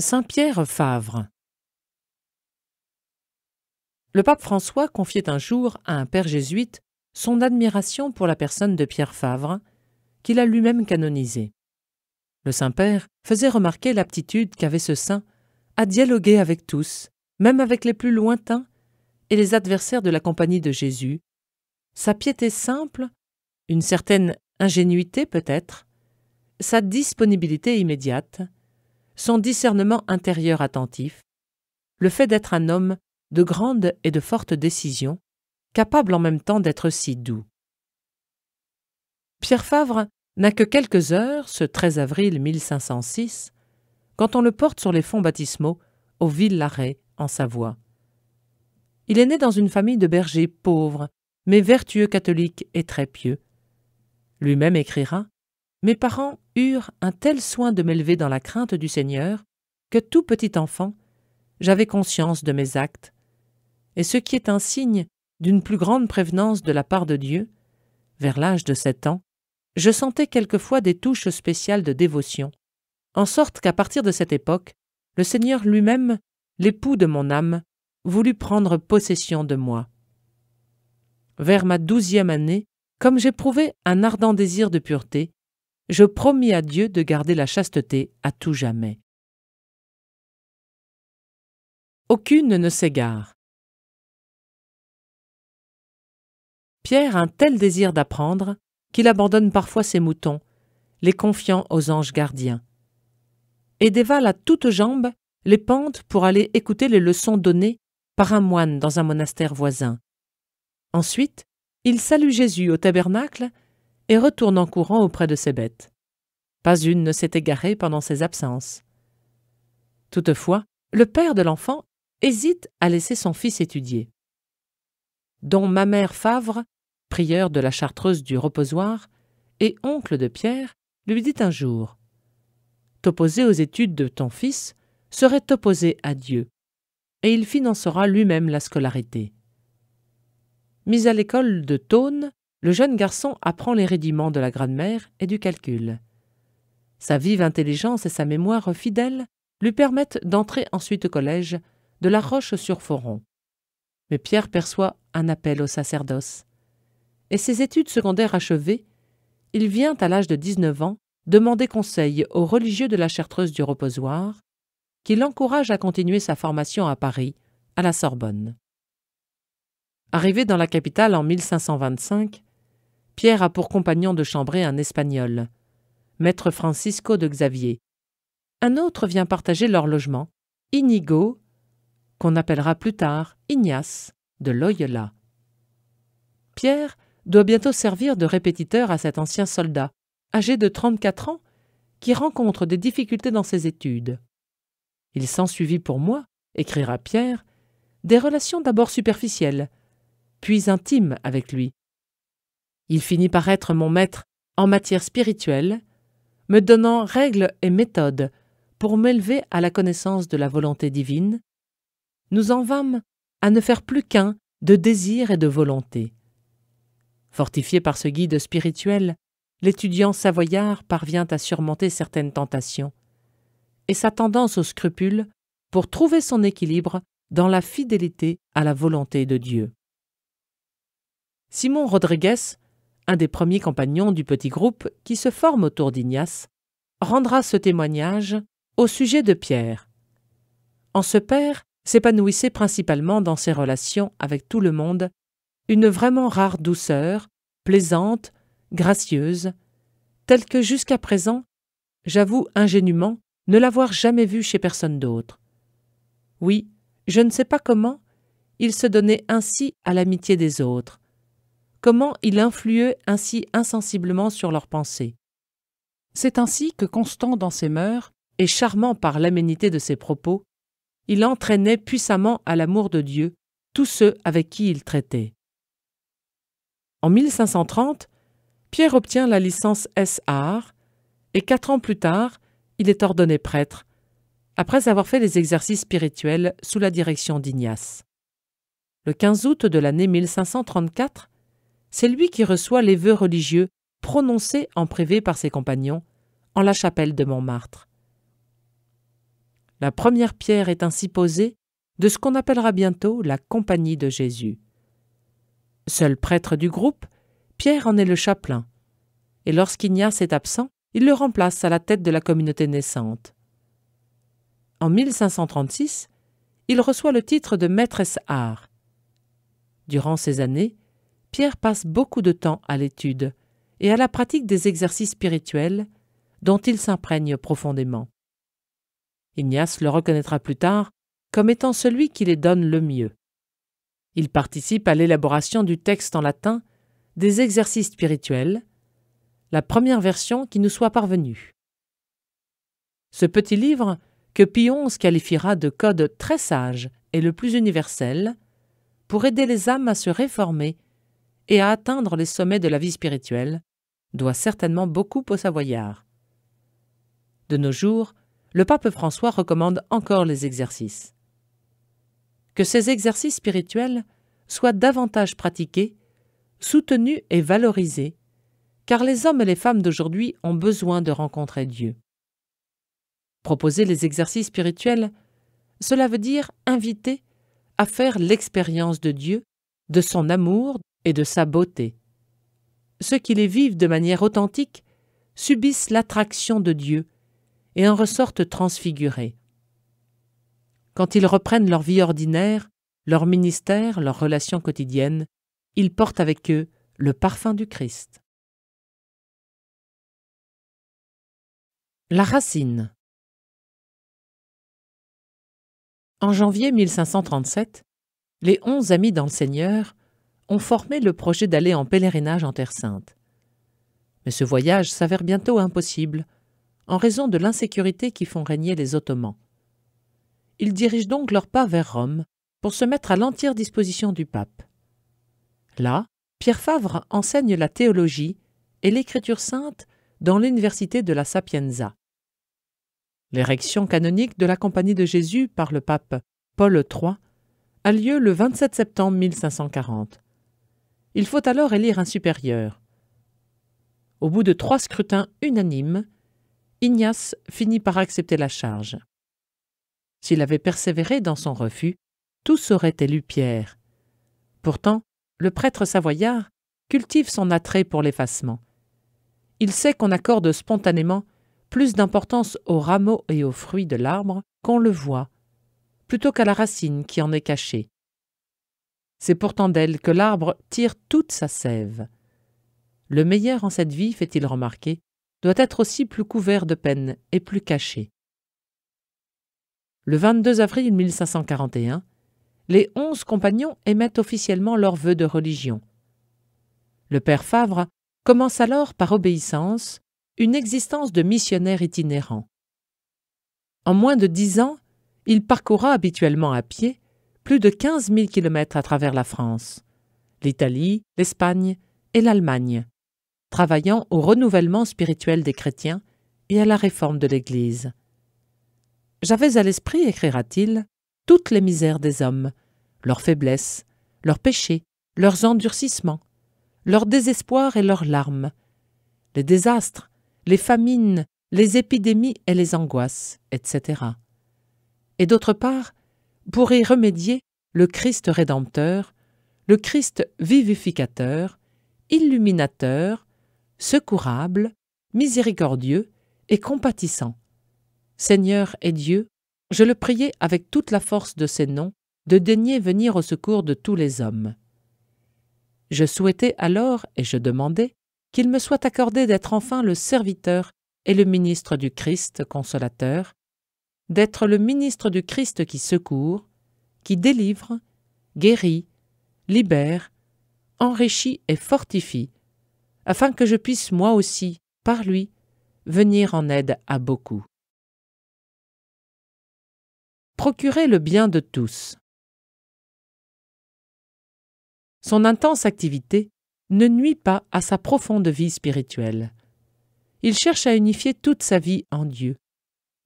Saint-Pierre Favre. Le pape François confiait un jour à un père jésuite son admiration pour la personne de Pierre Favre, qu'il a lui-même canonisé. Le Saint-Père faisait remarquer l'aptitude qu'avait ce saint à dialoguer avec tous, même avec les plus lointains et les adversaires de la compagnie de Jésus, sa piété simple, une certaine ingénuité peut-être, sa disponibilité immédiate, son discernement intérieur attentif, le fait d'être un homme de grande et de forte décision, capable en même temps d'être si doux. Pierre Favre n'a que quelques heures, ce 13 avril 1506, quand on le porte sur les fonts baptismaux au Villaret, en Savoie. Il est né dans une famille de bergers pauvres, mais vertueux catholiques et très pieux. Lui-même écrira « Mes parents eurent un tel soin de m'élever dans la crainte du Seigneur que tout petit enfant, j'avais conscience de mes actes, et ce qui est un signe d'une plus grande prévenance de la part de Dieu, vers l'âge de 7 ans, je sentais quelquefois des touches spéciales de dévotion, en sorte qu'à partir de cette époque, le Seigneur lui-même, l'époux de mon âme, voulut prendre possession de moi. Vers ma 12e année, comme j'éprouvais un ardent désir de pureté, je promis à Dieu de garder la chasteté à tout jamais. Aucune ne s'égare. Pierre a un tel désir d'apprendre qu'il abandonne parfois ses moutons, les confiant aux anges gardiens, et dévale à toutes jambes les pentes pour aller écouter les leçons données par un moine dans un monastère voisin. Ensuite, il salue Jésus au tabernacle et retourne en courant auprès de ses bêtes. Pas une ne s'est égarée pendant ses absences. Toutefois, le père de l'enfant hésite à laisser son fils étudier. Dom Mamère Favre, prieur de la Chartreuse du Reposoir et oncle de Pierre, lui dit un jour « T'opposer aux études de ton fils serait t'opposer à Dieu, et il financera lui-même la scolarité. » Mis à l'école de Thônes, le jeune garçon apprend les rudiments de la grammaire et du calcul. Sa vive intelligence et sa mémoire fidèle lui permettent d'entrer ensuite au collège de La Roche-sur-Foron. Mais Pierre perçoit un appel au sacerdoce. Et ses études secondaires achevées, il vient à l'âge de 19 ans demander conseil aux religieux de la Chartreuse du Reposoir, qui l'encouragent à continuer sa formation à Paris, à la Sorbonne. Arrivé dans la capitale en 1525, Pierre a pour compagnon de chambrée un Espagnol, maître Francisco de Xavier. Un autre vient partager leur logement, Inigo, qu'on appellera plus tard Ignace de Loyola. Pierre doit bientôt servir de répétiteur à cet ancien soldat, âgé de 34 ans, qui rencontre des difficultés dans ses études. Il s'ensuivit pour moi, écrira Pierre, des relations d'abord superficielles, puis intimes avec lui. Il finit par être mon maître en matière spirituelle, me donnant règles et méthodes pour m'élever à la connaissance de la volonté divine. Nous en vînmes à ne faire plus qu'un de désir et de volonté. Fortifié par ce guide spirituel, l'étudiant savoyard parvient à surmonter certaines tentations et sa tendance au scrupule pour trouver son équilibre dans la fidélité à la volonté de Dieu. Simon Rodriguez, un des premiers compagnons du petit groupe qui se forme autour d'Ignace, rendra ce témoignage au sujet de Pierre. En ce père s'épanouissait principalement dans ses relations avec tout le monde une vraiment rare douceur, plaisante, gracieuse, telle que jusqu'à présent, j'avoue ingénument ne l'avoir jamais vue chez personne d'autre. Oui, je ne sais pas comment il se donnait ainsi à l'amitié des autres, comment il influait ainsi insensiblement sur leurs pensées. C'est ainsi que, constant dans ses mœurs et charmant par l'aménité de ses propos, il entraînait puissamment à l'amour de Dieu tous ceux avec qui il traitait. En 1530, Pierre obtient la licence S.Art et 4 ans plus tard, il est ordonné prêtre, après avoir fait les exercices spirituels sous la direction d'Ignace. Le 15 août de l'année 1534, c'est lui qui reçoit les vœux religieux prononcés en privé par ses compagnons en la chapelle de Montmartre. La première pierre est ainsi posée de ce qu'on appellera bientôt la Compagnie de Jésus. Seul prêtre du groupe, Pierre en est le chapelain, et lorsqu'Ignace est absent, il le remplace à la tête de la communauté naissante. En 1536, il reçoit le titre de maîtresse art. Durant ces années, Pierre passe beaucoup de temps à l'étude et à la pratique des exercices spirituels dont il s'imprègne profondément. Ignace le reconnaîtra plus tard comme étant celui qui les donne le mieux. Il participe à l'élaboration du texte en latin des exercices spirituels, la première version qui nous soit parvenue. Ce petit livre, que Pie XI qualifiera de code très sage et le plus universel, pour aider les âmes à se réformer et à atteindre les sommets de la vie spirituelle, doit certainement beaucoup aux Savoyards. De nos jours, le pape François recommande encore les exercices. Que ces exercices spirituels soient davantage pratiqués, soutenus et valorisés, car les hommes et les femmes d'aujourd'hui ont besoin de rencontrer Dieu. Proposer les exercices spirituels, cela veut dire inviter à faire l'expérience de Dieu, de son amour et de sa beauté. Ceux qui les vivent de manière authentique subissent l'attraction de Dieu et en ressortent transfigurés. Quand ils reprennent leur vie ordinaire, leur ministère, leurs relations quotidiennes, ils portent avec eux le parfum du Christ. La racine. En janvier 1537, les 11 amis dans le Seigneur ont formé le projet d'aller en pèlerinage en Terre Sainte. Mais ce voyage s'avère bientôt impossible, en raison de l'insécurité qui font régner les Ottomans. Ils dirigent donc leurs pas vers Rome pour se mettre à l'entière disposition du pape. Là, Pierre Favre enseigne la théologie et l'écriture sainte dans l'université de la Sapienza. L'érection canonique de la Compagnie de Jésus par le pape Paul III a lieu le 27 septembre 1540. Il faut alors élire un supérieur. Au bout de 3 scrutins unanimes, Ignace finit par accepter la charge. S'il avait persévéré dans son refus, tous auraient élu Pierre. Pourtant, le prêtre savoyard cultive son attrait pour l'effacement. Il sait qu'on accorde spontanément plus d'importance aux rameaux et aux fruits de l'arbre qu'on le voit, plutôt qu'à la racine qui en est cachée. C'est pourtant d'elle que l'arbre tire toute sa sève. Le meilleur en cette vie, fait-il remarquer, doit être aussi plus couvert de peine et plus caché. Le 22 avril 1541, les 11 compagnons émettent officiellement leurs vœux de religion. Le père Favre commence alors, par obéissance, une existence de missionnaire itinérant. En moins de 10 ans, il parcourra habituellement à pied plus de 15 000 kilomètres à travers la France, l'Italie, l'Espagne et l'Allemagne, travaillant au renouvellement spirituel des chrétiens et à la réforme de l'Église. « J'avais à l'esprit, écrira-t-il, toutes les misères des hommes, leurs faiblesses, leurs péchés, leurs endurcissements, leurs désespoirs et leurs larmes, les désastres, les famines, les épidémies et les angoisses, etc. Et d'autre part, pour y remédier, le Christ rédempteur, le Christ vivificateur, illuminateur, secourable, miséricordieux et compatissant. Seigneur et Dieu, je le priais avec toute la force de ses noms de daigner venir au secours de tous les hommes. Je souhaitais alors, et je demandais, qu'il me soit accordé d'être enfin le serviteur et le ministre du Christ consolateur, d'être le ministre du Christ qui secourt, qui délivre, guérit, libère, enrichit et fortifie, afin que je puisse moi aussi, par lui, venir en aide à beaucoup. Procurer le bien de tous. Son intense activité ne nuit pas à sa profonde vie spirituelle. Il cherche à unifier toute sa vie en Dieu.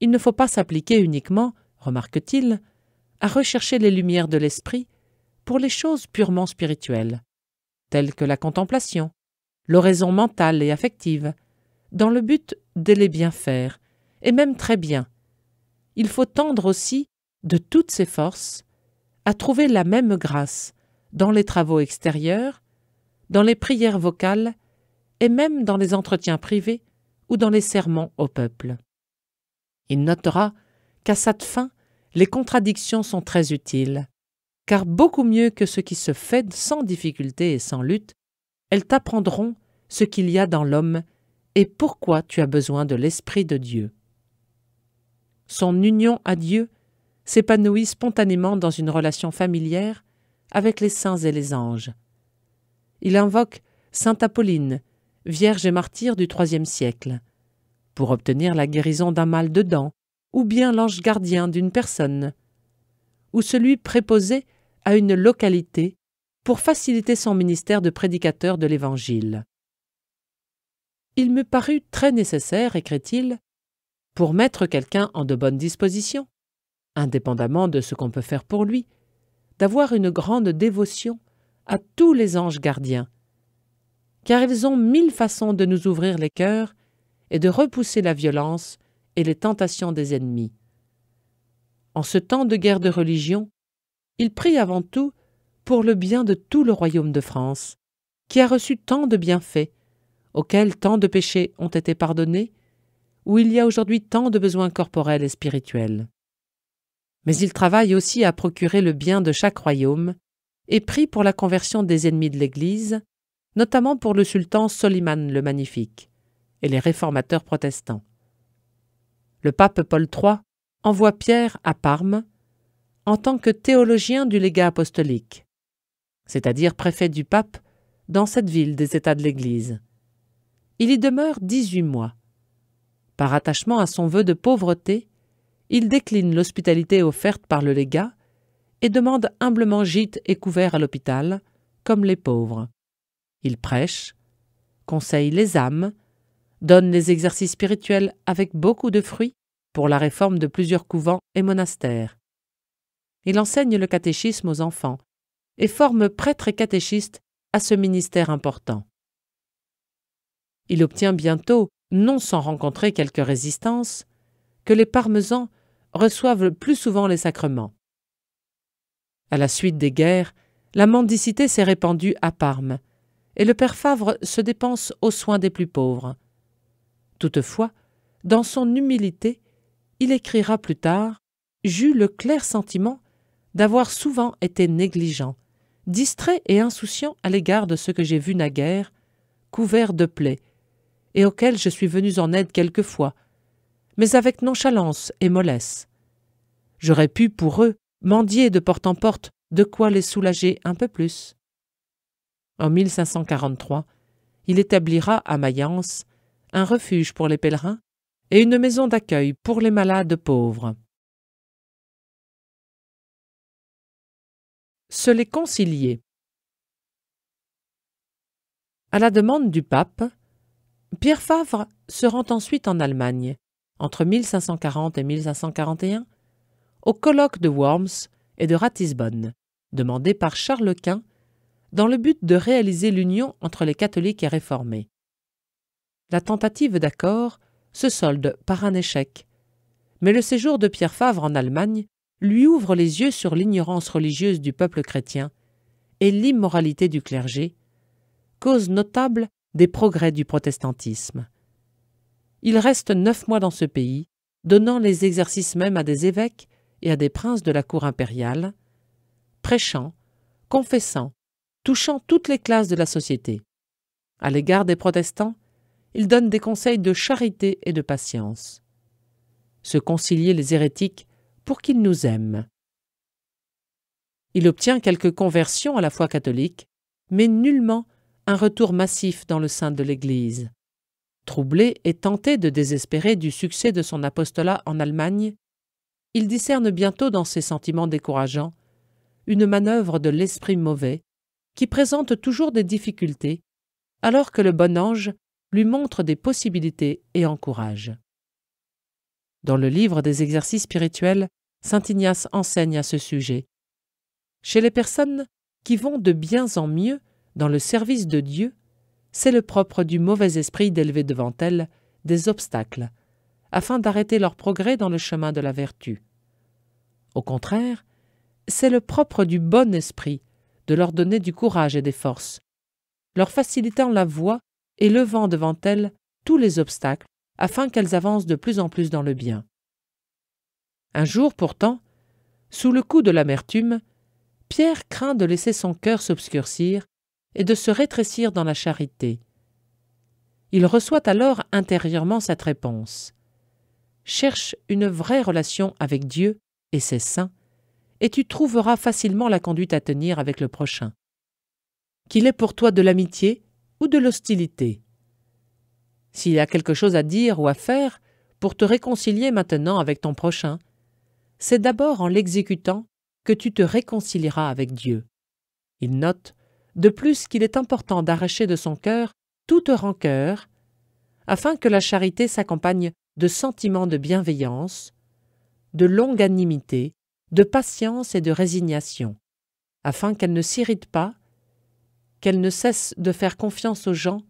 Il ne faut pas s'appliquer uniquement, remarque-t-il, à rechercher les lumières de l'esprit pour les choses purement spirituelles, telles que la contemplation, l'oraison mentale et affective, dans le but de les bien faire, et même très bien. il faut tendre aussi, de toutes ses forces, à trouver la même grâce dans les travaux extérieurs, dans les prières vocales et même dans les entretiens privés ou dans les sermons au peuple. Il notera qu'à cette fin, les contradictions sont très utiles, car beaucoup mieux que ce qui se fait sans difficulté et sans lutte, elles t'apprendront ce qu'il y a dans l'homme et pourquoi tu as besoin de l'Esprit de Dieu. Son union à Dieu s'épanouit spontanément dans une relation familière avec les saints et les anges. Il invoque sainte Apolline, vierge et martyre du IIIe siècle, pour obtenir la guérison d'un mal de dents, ou bien l'ange gardien d'une personne, ou celui préposé à une localité pour faciliter son ministère de prédicateur de l'Évangile. Il me parut très nécessaire, écrit-il, pour mettre quelqu'un en de bonnes dispositions, indépendamment de ce qu'on peut faire pour lui, d'avoir une grande dévotion à tous les anges gardiens, car ils ont 1000 façons de nous ouvrir les cœurs et de repousser la violence et les tentations des ennemis. En ce temps de guerre de religion, il prie avant tout pour le bien de tout le royaume de France, qui a reçu tant de bienfaits, auxquels tant de péchés ont été pardonnés, où il y a aujourd'hui tant de besoins corporels et spirituels. Mais il travaille aussi à procurer le bien de chaque royaume et prie pour la conversion des ennemis de l'Église, notamment pour le sultan Soliman le Magnifique et les réformateurs protestants. Le pape Paul III envoie Pierre à Parme en tant que théologien du légat apostolique, c'est-à-dire préfet du pape dans cette ville des États de l'Église. Il y demeure 18 mois. Par attachement à son vœu de pauvreté, il décline l'hospitalité offerte par le légat et demande humblement gîte et couvert à l'hôpital, comme les pauvres. Il prêche, conseille les âmes, donne les exercices spirituels avec beaucoup de fruits pour la réforme de plusieurs couvents et monastères. Il enseigne le catéchisme aux enfants et forme prêtres et catéchistes à ce ministère important. Il obtient bientôt, non sans rencontrer quelques résistances, que les parmesans reçoivent plus souvent les sacrements. À la suite des guerres, la mendicité s'est répandue à Parme, et le père Favre se dépense aux soins des plus pauvres. Toutefois, dans son humilité, il écrira plus tard « J'eus le clair sentiment d'avoir souvent été négligent, distrait et insouciant à l'égard de ce que j'ai vu naguère, couvert de plaies, et auxquels je suis venu en aide quelquefois, mais avec nonchalance et mollesse. J'aurais pu, pour eux, mendier de porte en porte de quoi les soulager un peu plus. » En 1543, il établira à Mayence un refuge pour les pèlerins et une maison d'accueil pour les malades pauvres. Se les concilier. À la demande du pape, Pierre Favre se rend ensuite en Allemagne, entre 1540 et 1541, au colloque de Worms et de Ratisbonne, demandé par Charles Quint, dans le but de réaliser l'union entre les catholiques et réformés. La tentative d'accord se solde par un échec, mais le séjour de Pierre Favre en Allemagne lui ouvre les yeux sur l'ignorance religieuse du peuple chrétien et l'immoralité du clergé, cause notable des progrès du protestantisme. Il reste 9 mois dans ce pays, donnant les exercices même à des évêques et à des princes de la cour impériale, prêchant, confessant, touchant toutes les classes de la société. À l'égard des protestants, il donne des conseils de charité et de patience. Se concilier les hérétiques pour qu'ils nous aiment. Il obtient quelques conversions à la foi catholique, mais nullement un retour massif dans le sein de l'Église. Troublé et tenté de désespérer du succès de son apostolat en Allemagne, il discerne bientôt dans ses sentiments décourageants une manœuvre de l'esprit mauvais qui présente toujours des difficultés, alors que le bon ange lui montre des possibilités et encourage. Dans le livre des exercices spirituels, saint Ignace enseigne à ce sujet. Chez les personnes qui vont de bien en mieux dans le service de Dieu, c'est le propre du mauvais esprit d'élever devant elles des obstacles, afin d'arrêter leur progrès dans le chemin de la vertu. Au contraire, c'est le propre du bon esprit de leur donner du courage et des forces, leur facilitant la voie et levant devant elles tous les obstacles afin qu'elles avancent de plus en plus dans le bien. Un jour pourtant, sous le coup de l'amertume, Pierre craint de laisser son cœur s'obscurcir et de se rétrécir dans la charité. Il reçoit alors intérieurement cette réponse. Cherche une vraie relation avec Dieu et ses saints, et tu trouveras facilement la conduite à tenir avec le prochain. Qu'il ait pour toi de l'amitié ou de l'hostilité. S'il y a quelque chose à dire ou à faire pour te réconcilier maintenant avec ton prochain, c'est d'abord en l'exécutant que tu te réconcilieras avec Dieu. Il note de plus qu'il est important d'arracher de son cœur toute rancœur, afin que la charité s'accompagne de sentiments de bienveillance, de longanimité, de patience et de résignation, afin qu'elle ne s'irrite pas, qu'elle ne cesse de faire confiance aux gens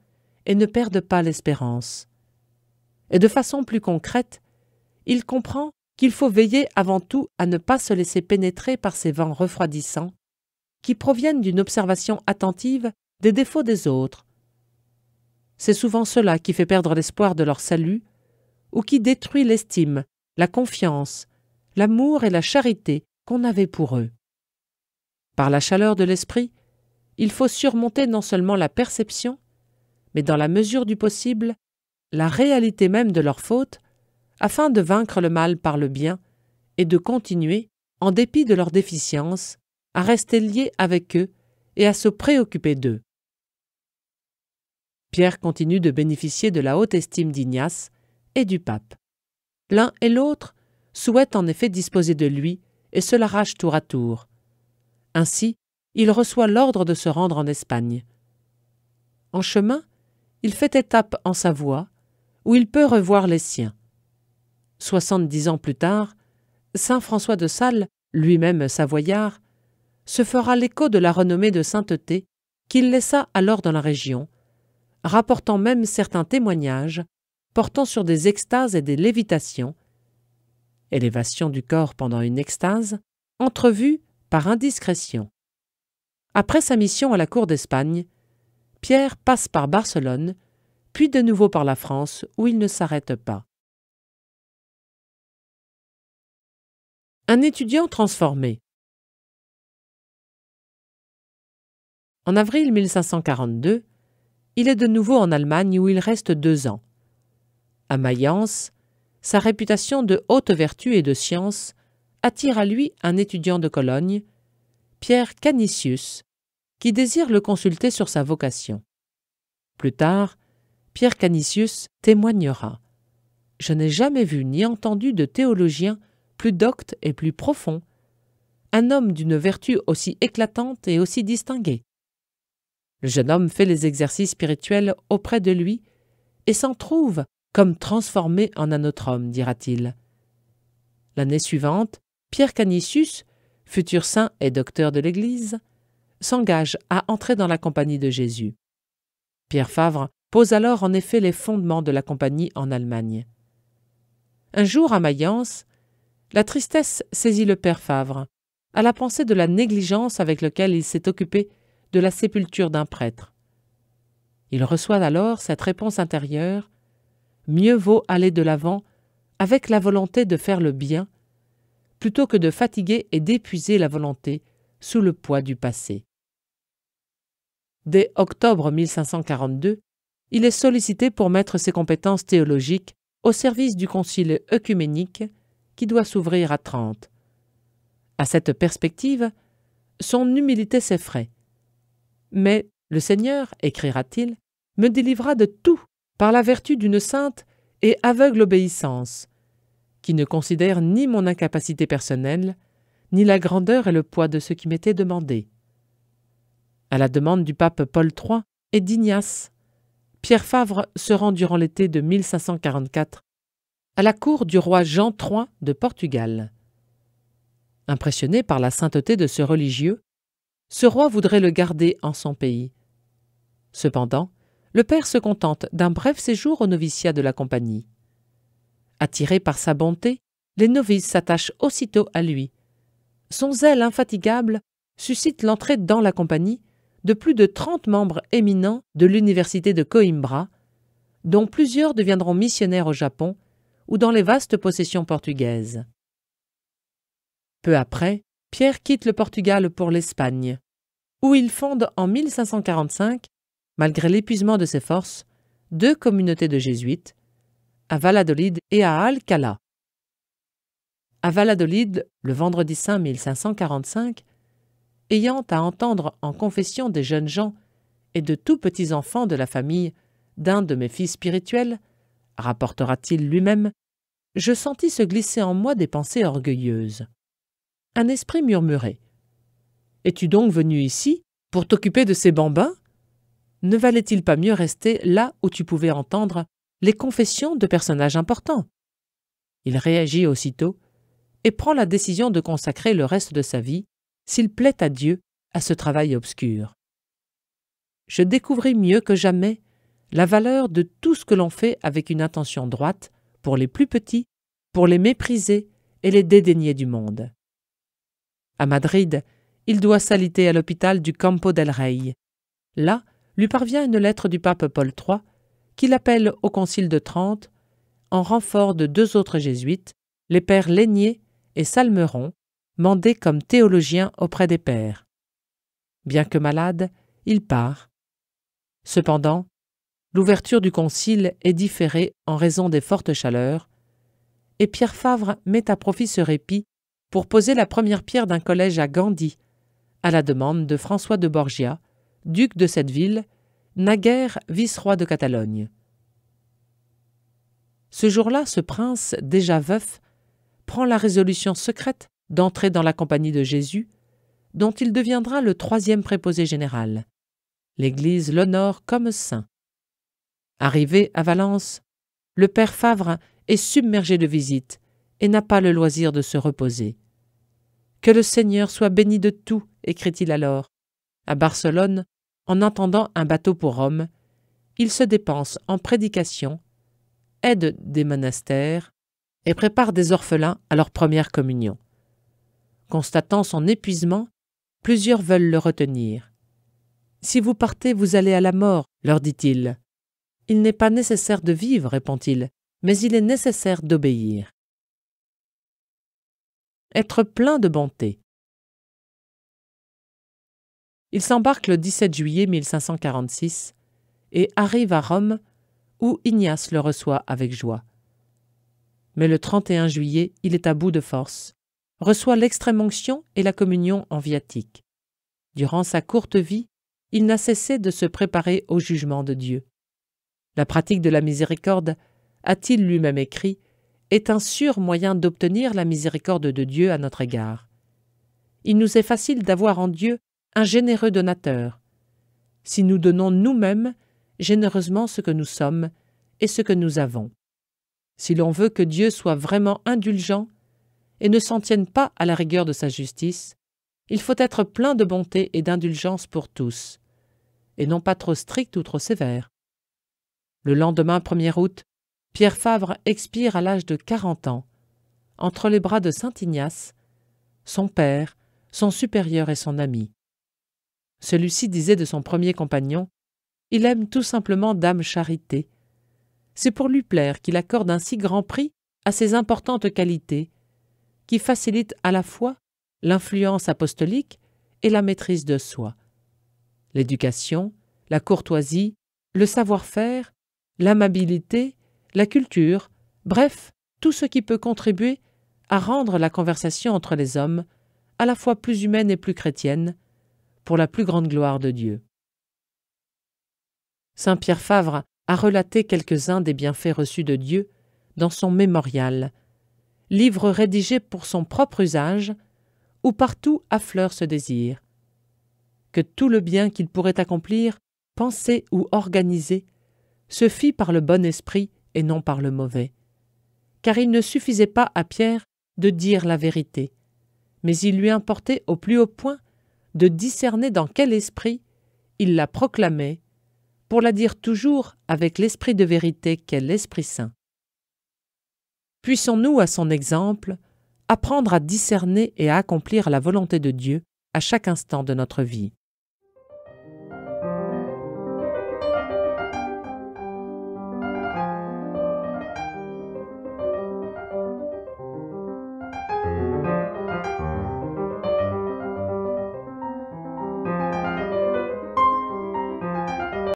et ne perde pas l'espérance. Et de façon plus concrète, il comprend qu'il faut veiller avant tout à ne pas se laisser pénétrer par ces vents refroidissants qui proviennent d'une observation attentive des défauts des autres. C'est souvent cela qui fait perdre l'espoir de leur salut ou qui détruit l'estime, la confiance, l'amour et la charité qu'on avait pour eux. Par la chaleur de l'esprit, il faut surmonter non seulement la perception, mais dans la mesure du possible, la réalité même de leurs fautes, afin de vaincre le mal par le bien et de continuer, en dépit de leurs déficiences, à rester liés avec eux et à se préoccuper d'eux. Pierre continue de bénéficier de la haute estime d'Ignace et du pape. L'un et l'autre souhaitent en effet disposer de lui et se l'arrachent tour à tour. Ainsi, il reçoit l'ordre de se rendre en Espagne. En chemin, il fait étape en Savoie, où il peut revoir les siens. 70 ans plus tard, saint François de Sales, lui-même savoyard, se fera l'écho de la renommée de sainteté qu'il laissa alors dans la région, rapportant même certains témoignages portant sur des extases et des lévitations, élévation du corps pendant une extase, entrevue par indiscrétion. Après sa mission à la cour d'Espagne, Pierre passe par Barcelone, puis de nouveau par la France, où il ne s'arrête pas. Un étudiant transformé. En avril 1542, il est de nouveau en Allemagne où il reste 2 ans. À Mayence, sa réputation de haute vertu et de science attire à lui un étudiant de Cologne, Pierre Canisius, qui désire le consulter sur sa vocation. Plus tard, Pierre Canisius témoignera « Je n'ai jamais vu ni entendu de théologien plus docte et plus profond, un homme d'une vertu aussi éclatante et aussi distinguée. » Le jeune homme fait les exercices spirituels auprès de lui et s'en trouve comme transformé en un autre homme, dira-t-il. L'année suivante, Pierre Canisius, futur saint et docteur de l'Église, s'engage à entrer dans la Compagnie de Jésus. Pierre Favre pose alors en effet les fondements de la Compagnie en Allemagne. Un jour à Mayence, la tristesse saisit le père Favre, à la pensée de la négligence avec laquelle il s'est occupé de la sépulture d'un prêtre. Il reçoit alors cette réponse intérieure « Mieux vaut aller de l'avant avec la volonté de faire le bien, plutôt que de fatiguer et d'épuiser la volonté sous le poids du passé. » Dès octobre 1542, il est sollicité pour mettre ses compétences théologiques au service du concile œcuménique qui doit s'ouvrir à Trente. À cette perspective, son humilité s'effraie. « Mais le Seigneur, écrira-t-il, me délivra de tout par la vertu d'une sainte et aveugle obéissance, qui ne considère ni mon incapacité personnelle, ni la grandeur et le poids de ce qui m'était demandé. » À la demande du pape Paul III et d'Ignace, Pierre Favre se rend durant l'été de 1544 à la cour du roi Jean III de Portugal. Impressionné par la sainteté de ce religieux, ce roi voudrait le garder en son pays. Cependant, le père se contente d'un bref séjour au noviciat de la Compagnie. Attirés par sa bonté, les novices s'attachent aussitôt à lui. Son zèle infatigable suscite l'entrée dans la compagnie de plus de 30 membres éminents de l'université de Coimbra, dont plusieurs deviendront missionnaires au Japon ou dans les vastes possessions portugaises. Peu après, Pierre quitte le Portugal pour l'Espagne, où il fonde en 1545, malgré l'épuisement de ses forces, 2 communautés de jésuites, à Valladolid et à Alcalá. À Valladolid, le vendredi saint 1545, ayant à entendre en confession des jeunes gens et de tout petits enfants de la famille d'un de mes fils spirituels, rapportera-t-il lui-même, je sentis se glisser en moi des pensées orgueilleuses. Un esprit murmurait « Es-tu donc venu ici pour t'occuper de ces bambins? Ne valait-il pas mieux rester là où tu pouvais entendre les confessions de personnages importants ?» Il réagit aussitôt et prend la décision de consacrer le reste de sa vie, s'il plaît à Dieu, à ce travail obscur. Je découvris mieux que jamais la valeur de tout ce que l'on fait avec une intention droite pour les plus petits, pour les mépriser et les dédaigner du monde. À Madrid, il doit s'aliter à l'hôpital du Campo del Rey. Là, lui parvient une lettre du pape Paul III qui l'appelle au concile de Trente en renfort de 2 autres jésuites, les pères Laigné et Salmeron, mandés comme théologiens auprès des pères. Bien que malade, il part. Cependant, l'ouverture du concile est différée en raison des fortes chaleurs, et Pierre Favre met à profit ce répit pour poser la première pierre d'un collège à Gandhi, à la demande de François de Borgia, duc de cette ville, naguère vice-roi de Catalogne. Ce jour-là, ce prince, déjà veuf, prend la résolution secrète d'entrer dans la compagnie de Jésus, dont il deviendra le 3e préposé général. L'Église l'honore comme saint. Arrivé à Valence, le père Favre est submergé de visites et n'a pas le loisir de se reposer. « Que le Seigneur soit béni de tout », écrit-il alors. À Barcelone, en attendant un bateau pour Rome, il se dépense en prédications, aide des monastères et prépare des orphelins à leur première communion. Constatant son épuisement, plusieurs veulent le retenir. « Si vous partez, vous allez à la mort, leur dit-il. »« Il n'est pas nécessaire de vivre, répond-il, mais il est nécessaire d'obéir. » Être plein de bonté. Il s'embarque le 17 juillet 1546 et arrive à Rome où Ignace le reçoit avec joie. Mais le 31 juillet, il est à bout de force, reçoit l'extrême-onction et la communion en viatique. Durant sa courte vie, il n'a cessé de se préparer au jugement de Dieu. La pratique de la miséricorde, a-t-il lui-même écrit, est un sûr moyen d'obtenir la miséricorde de Dieu à notre égard. Il nous est facile d'avoir en Dieu un généreux donateur, si nous donnons nous-mêmes généreusement ce que nous sommes et ce que nous avons. Si l'on veut que Dieu soit vraiment indulgent et ne s'en tienne pas à la rigueur de sa justice, il faut être plein de bonté et d'indulgence pour tous, et non pas trop strict ou trop sévère. Le lendemain 1er août, Pierre Favre expire à l'âge de 40 ans, entre les bras de saint Ignace, son père, son supérieur et son ami. Celui-ci disait de son premier compagnon « Il aime tout simplement dame Charité. C'est pour lui plaire qu'il accorde un si grand prix à ces importantes qualités, qui facilitent à la fois l'influence apostolique et la maîtrise de soi. L'éducation, la courtoisie, le savoir-faire, l'amabilité, la culture, bref, tout ce qui peut contribuer à rendre la conversation entre les hommes à la fois plus humaine et plus chrétienne, pour la plus grande gloire de Dieu. » Saint Pierre Favre a relaté quelques-uns des bienfaits reçus de Dieu dans son Mémorial, livre rédigé pour son propre usage, où partout affleure ce désir. Que tout le bien qu'il pourrait accomplir, penser ou organiser, se fit par le bon esprit et non par le mauvais. Car il ne suffisait pas à Pierre de dire la vérité, mais il lui importait au plus haut point de discerner dans quel esprit il la proclamait, pour la dire toujours avec l'esprit de vérité qu'est l'Esprit Saint. Puissons-nous, à son exemple, apprendre à discerner et à accomplir la volonté de Dieu à chaque instant de notre vie.